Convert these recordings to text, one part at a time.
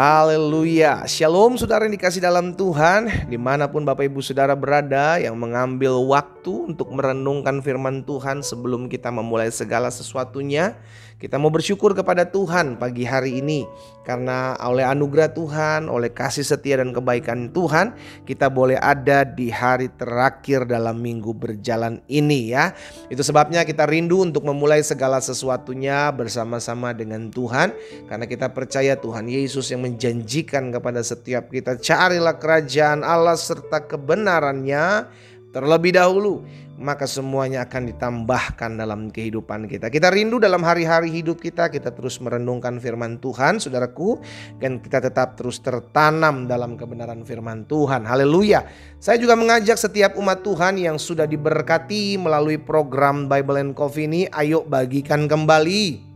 Haleluya. Shalom saudara yang dikasih dalam Tuhan, dimanapun Bapak Ibu Saudara berada, yang mengambil waktu untuk merenungkan firman Tuhan sebelum kita memulai segala sesuatunya. Kita mau bersyukur kepada Tuhan pagi hari ini, karena oleh anugerah Tuhan, oleh kasih setia dan kebaikan Tuhan, kita boleh ada di hari terakhir dalam minggu berjalan ini ya. Itu sebabnya kita rindu untuk memulai segala sesuatunya bersama-sama dengan Tuhan, karena kita percaya Tuhan Yesus yang menjanjikan kepada setiap kita, carilah kerajaan Allah serta kebenarannya terlebih dahulu, maka semuanya akan ditambahkan dalam kehidupan kita. Kita rindu dalam hari-hari hidup kita terus merenungkan firman Tuhan, saudaraku, dan kita tetap terus tertanam dalam kebenaran firman Tuhan. Haleluya. Saya juga mengajak setiap umat Tuhan yang sudah diberkati melalui program Bible and Coffee ini, ayo bagikan kembali.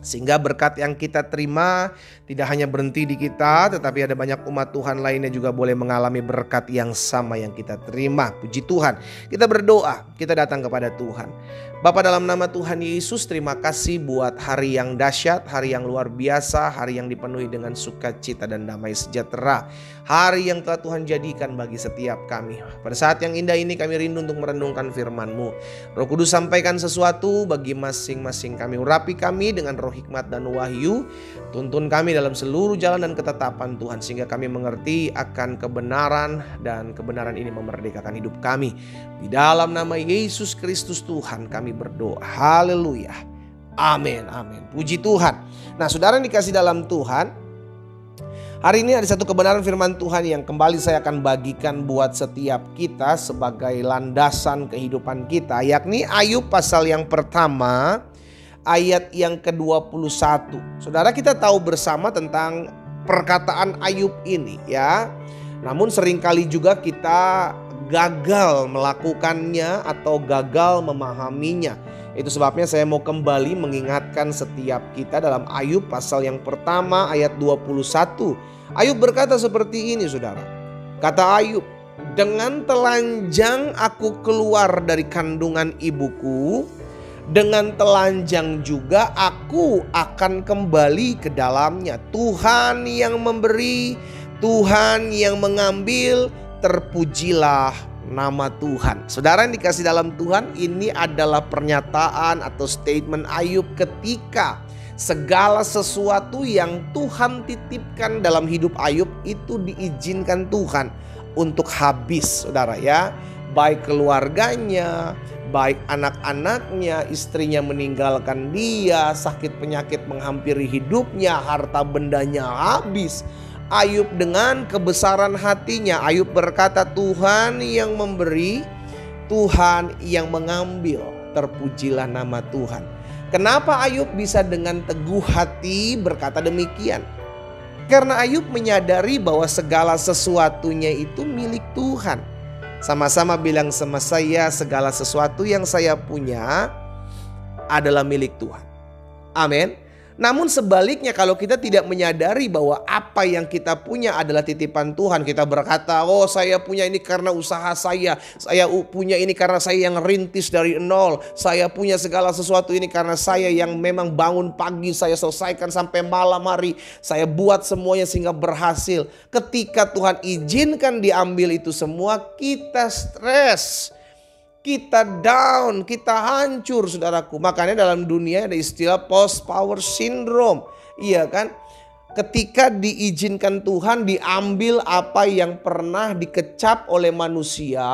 Sehingga berkat yang kita terima tidak hanya berhenti di kita, tetapi ada banyak umat Tuhan lainnya juga boleh mengalami berkat yang sama yang kita terima. Puji Tuhan. Kita berdoa, kita datang kepada Tuhan. Bapa, dalam nama Tuhan Yesus, terima kasih buat hari yang dahsyat, hari yang luar biasa, hari yang dipenuhi dengan sukacita dan damai sejahtera. Hari yang telah Tuhan jadikan bagi setiap kami. Pada saat yang indah ini kami rindu untuk merenungkan firman-Mu. Roh Kudus, sampaikan sesuatu bagi masing-masing kami. Urapi kami dengan roh hikmat dan wahyu. Tuntun kami dalam seluruh jalan dan ketetapan Tuhan, sehingga kami mengerti akan kebenaran, dan kebenaran ini memerdekakan hidup kami. Di dalam nama Yesus Kristus Tuhan kami berdoa. Haleluya. Amin. Amin. Puji Tuhan. Nah, saudara yang dikasih dalam Tuhan, hari ini ada satu kebenaran firman Tuhan yang kembali saya akan bagikan buat setiap kita sebagai landasan kehidupan kita, yakni Ayub pasal yang pertama, ayat yang ke-21. Saudara, kita tahu bersama tentang perkataan Ayub ini ya. Namun seringkali juga kita gagal melakukannya atau gagal memahaminya. Itu sebabnya saya mau kembali mengingatkan setiap kita dalam Ayub pasal yang pertama ayat 21. Ayub berkata seperti ini, saudara. Kata Ayub, dengan telanjang aku keluar dari kandungan ibuku, dengan telanjang juga aku akan kembali ke dalamnya. Tuhan yang memberi, Tuhan yang mengambil, terpujilah nama Tuhan. Saudara yang dikasih dalam Tuhan, ini adalah pernyataan atau statement Ayub ketika segala sesuatu yang Tuhan titipkan dalam hidup Ayub itu diizinkan Tuhan untuk habis, saudara ya. Baik keluarganya, baik anak-anaknya, istrinya meninggalkan dia, sakit penyakit menghampiri hidupnya, harta bendanya habis. Ayub dengan kebesaran hatinya, Ayub berkata, Tuhan yang memberi, Tuhan yang mengambil, terpujilah nama Tuhan. Kenapa Ayub bisa dengan teguh hati berkata demikian? Karena Ayub menyadari bahwa segala sesuatunya itu milik Tuhan. Sama-sama bilang sama saya, segala sesuatu yang saya punya adalah milik Tuhan. Amin. Namun sebaliknya, kalau kita tidak menyadari bahwa apa yang kita punya adalah titipan Tuhan, kita berkata, oh saya punya ini karena usaha saya punya ini karena saya yang rintis dari nol, saya punya segala sesuatu ini karena saya yang memang bangun pagi, saya selesaikan sampai malam hari, saya buat semuanya sehingga berhasil. Ketika Tuhan izinkan diambil itu semua, kita stres, kita down, kita hancur, saudaraku. Makanya dalam dunia ada istilah post power syndrome. Iya kan? Ketika diizinkan Tuhan diambil apa yang pernah dikecap oleh manusia,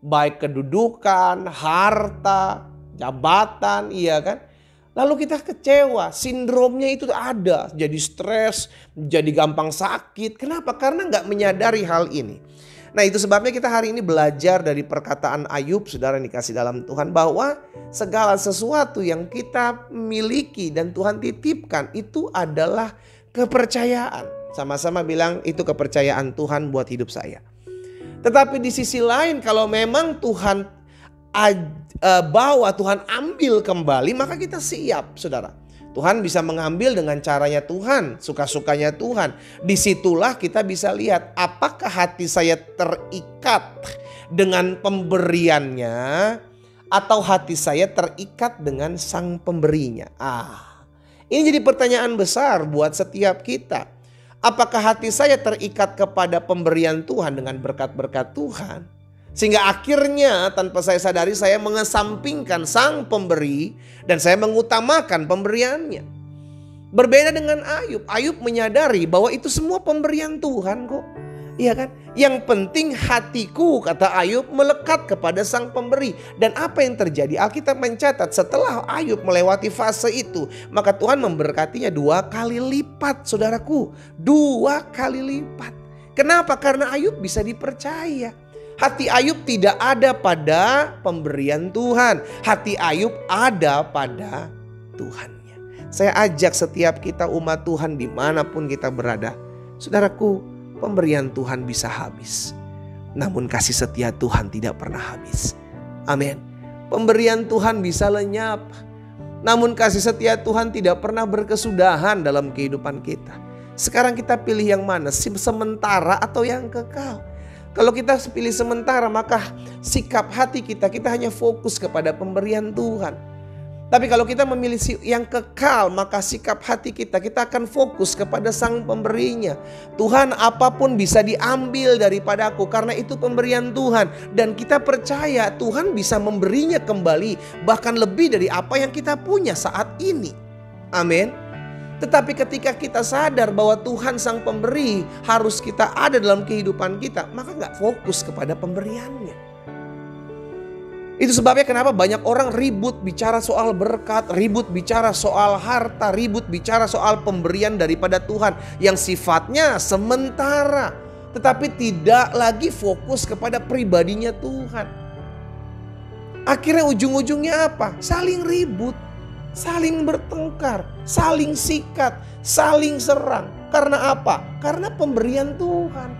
baik kedudukan, harta, jabatan, iya kan? Lalu kita kecewa, sindromnya itu ada, jadi stres, jadi gampang sakit. Kenapa? Karena nggak menyadari hal ini. Nah, itu sebabnya kita hari ini belajar dari perkataan Ayub, saudara yang dikasih dalam Tuhan, bahwa segala sesuatu yang kita miliki dan Tuhan titipkan itu adalah kepercayaan. Sama-sama bilang itu kepercayaan Tuhan buat hidup saya. Tetapi di sisi lain, kalau memang Tuhan bawa, Tuhan ambil kembali, maka kita siap, saudara. Tuhan bisa mengambil dengan caranya Tuhan, suka-sukanya Tuhan. Disitulah kita bisa lihat apakah hati saya terikat dengan pemberiannya atau hati saya terikat dengan sang pemberinya. Ini jadi pertanyaan besar buat setiap kita. Apakah hati saya terikat kepada pemberian Tuhan dengan berkat-berkat Tuhan? Sehingga akhirnya tanpa saya sadari saya mengesampingkan sang pemberi dan saya mengutamakan pemberiannya. Berbeda dengan Ayub. Ayub menyadari bahwa itu semua pemberian Tuhan kok. Iya kan? Yang penting hatiku, kata Ayub, melekat kepada sang pemberi. Dan apa yang terjadi? Alkitab mencatat setelah Ayub melewati fase itu, maka Tuhan memberkatinya 2 kali lipat, saudaraku. 2 kali lipat. Kenapa? Karena Ayub bisa dipercaya. Hati Ayub tidak ada pada pemberian Tuhan. Hati Ayub ada pada Tuhannya. Saya ajak setiap kita umat Tuhan dimanapun kita berada. Saudaraku, pemberian Tuhan bisa habis, namun kasih setia Tuhan tidak pernah habis. Amin. Pemberian Tuhan bisa lenyap, namun kasih setia Tuhan tidak pernah berkesudahan dalam kehidupan kita. Sekarang kita pilih yang mana? Sementara atau yang kekal? Kalau kita pilih sementara, maka sikap hati kita hanya fokus kepada pemberian Tuhan. Tapi kalau kita memilih yang kekal, maka sikap hati kita akan fokus kepada sang pemberinya. Tuhan, apapun bisa diambil daripadaku karena itu pemberian Tuhan. Dan kita percaya Tuhan bisa memberinya kembali, bahkan lebih dari apa yang kita punya saat ini. Amin. Tetapi ketika kita sadar bahwa Tuhan sang pemberi harus kita ada dalam kehidupan kita, maka gak fokus kepada pemberiannya. Itu sebabnya kenapa banyak orang ribut bicara soal berkat, ribut bicara soal harta, ribut bicara soal pemberian daripada Tuhan yang sifatnya sementara, tetapi tidak lagi fokus kepada pribadinya Tuhan. Akhirnya ujung-ujungnya apa? Saling ribut, saling bertengkar, saling sikat, saling serang. Karena apa? Karena pemberian Tuhan.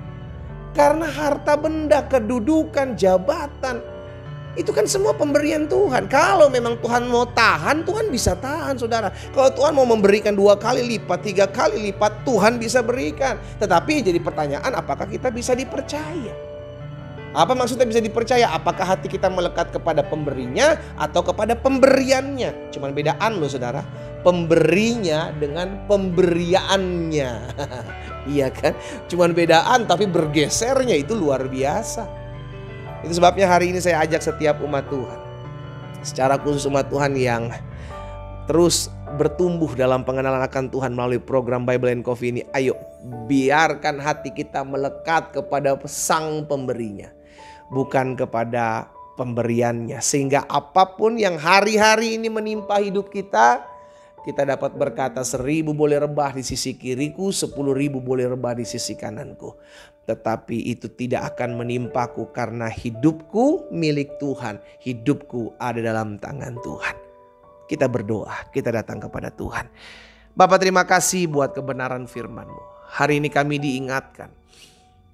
Karena harta benda, kedudukan, jabatan. Itu kan semua pemberian Tuhan. Kalau memang Tuhan mau tahan, Tuhan bisa tahan, saudara. Kalau Tuhan mau memberikan 2 kali lipat, 3 kali lipat, Tuhan bisa berikan. Tetapi jadi pertanyaan, apakah kita bisa dipercaya? Apa maksudnya bisa dipercaya? Apakah hati kita melekat kepada pemberinya atau kepada pemberiannya? Cuman bedaan loh, saudara. Pemberinya dengan pemberiannya. Iya kan? Cuman bedaan tapi bergesernya itu luar biasa. Itu sebabnya hari ini saya ajak setiap umat Tuhan, secara khusus umat Tuhan yang terus bertumbuh dalam pengenalan akan Tuhan melalui program Bible and Coffee ini. Ayo biarkan hati kita melekat kepada sang pemberinya, bukan kepada pemberiannya. Sehingga apapun yang hari-hari ini menimpa hidup kita dapat berkata 1.000 boleh rebah di sisi kiriku, 10.000 boleh rebah di sisi kananku. Tetapi itu tidak akan menimpaku karena hidupku milik Tuhan. Hidupku ada dalam tangan Tuhan. Kita berdoa, kita datang kepada Tuhan. Bapa, terima kasih buat kebenaran firman-Mu. Hari ini kami diingatkan.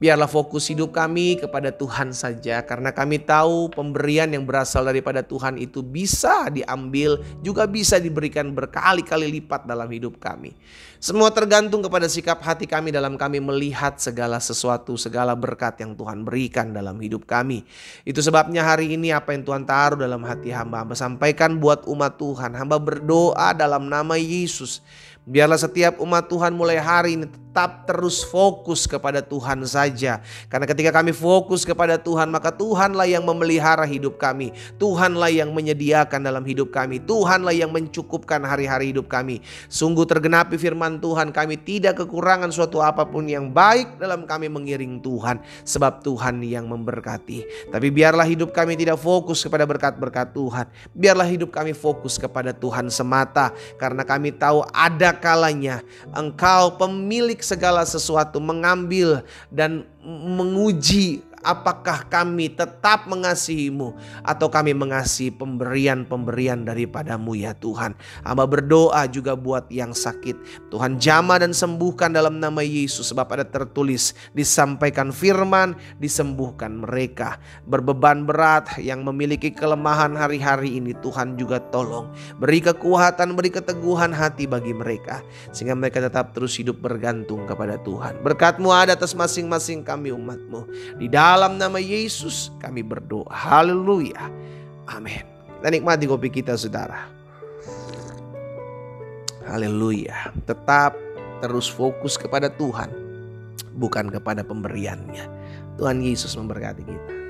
Biarlah fokus hidup kami kepada Tuhan saja. Karena kami tahu pemberian yang berasal daripada Tuhan itu bisa diambil, juga bisa diberikan berkali-kali lipat dalam hidup kami. Semua tergantung kepada sikap hati kami dalam kami melihat segala sesuatu, segala berkat yang Tuhan berikan dalam hidup kami. Itu sebabnya hari ini apa yang Tuhan taruh dalam hati hamba sampaikan buat umat Tuhan. Hamba berdoa dalam nama Yesus. Biarlah setiap umat Tuhan mulai hari ini tetap terus fokus kepada Tuhan saja. Karena ketika kami fokus kepada Tuhan, maka Tuhanlah yang memelihara hidup kami. Tuhanlah yang menyediakan dalam hidup kami. Tuhanlah yang mencukupkan hari-hari hidup kami. Sungguh tergenapi firman Tuhan, kami tidak kekurangan suatu apapun yang baik dalam kami mengiring Tuhan. Sebab Tuhan yang memberkati. Tapi biarlah hidup kami tidak fokus kepada berkat-berkat Tuhan. Biarlah hidup kami fokus kepada Tuhan semata. Karena kami tahu ada kalanya Engkau pemilik segala sesuatu mengambil dan menguji apakah kami tetap mengasihi-Mu atau kami mengasihi pemberian-pemberian daripada-Mu ya Tuhan. Hamba berdoa juga buat yang sakit. Tuhan jamah dan sembuhkan dalam nama Yesus. Sebab ada tertulis, disampaikan firman, disembuhkan mereka. Berbeban berat yang memiliki kelemahan hari-hari ini, Tuhan juga tolong. Beri kekuatan, beri keteguhan hati bagi mereka. Sehingga mereka tetap terus hidup bergantung kepada Tuhan. Berkat-Mu ada atas masing-masing kami umat-Mu. Di dalam nama Yesus kami berdoa. Haleluya. Amin. Kita nikmati kopi kita, saudara. Haleluya. Tetap terus fokus kepada Tuhan, bukan kepada pemberiannya. Tuhan Yesus memberkati kita.